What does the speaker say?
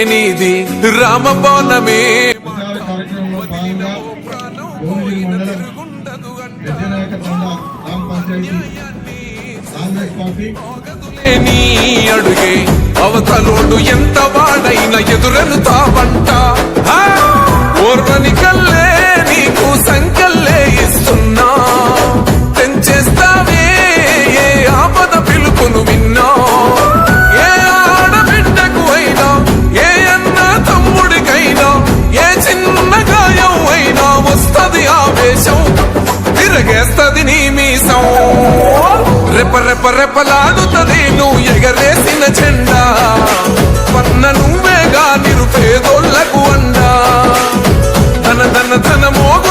నీది రామబాణమే నీ అడుగే అవతలోడు ఎంత వాడైనా ఎదురెనుతావంట ఓర్వని కల్లే నీకు సంకల్లే ఇస్తున్నా తెంచేస్తావే ఏ ఆపద పిలుపును విన్నా ఏ ఆడబిడ్డకు అయినా ఏ అన్న తమ్ముడికైనా ఏ చిన్న గాయం అయినా వస్తది ఆవేశం తిరగేస్తది నీ మీసం రెప రెప రెపలాడుతది నువ్వు ఎగరేసిన జెండా పన్న నువ్వేగా నిరుపేదోళ్లకు అండా ధన ధన ధన మోగ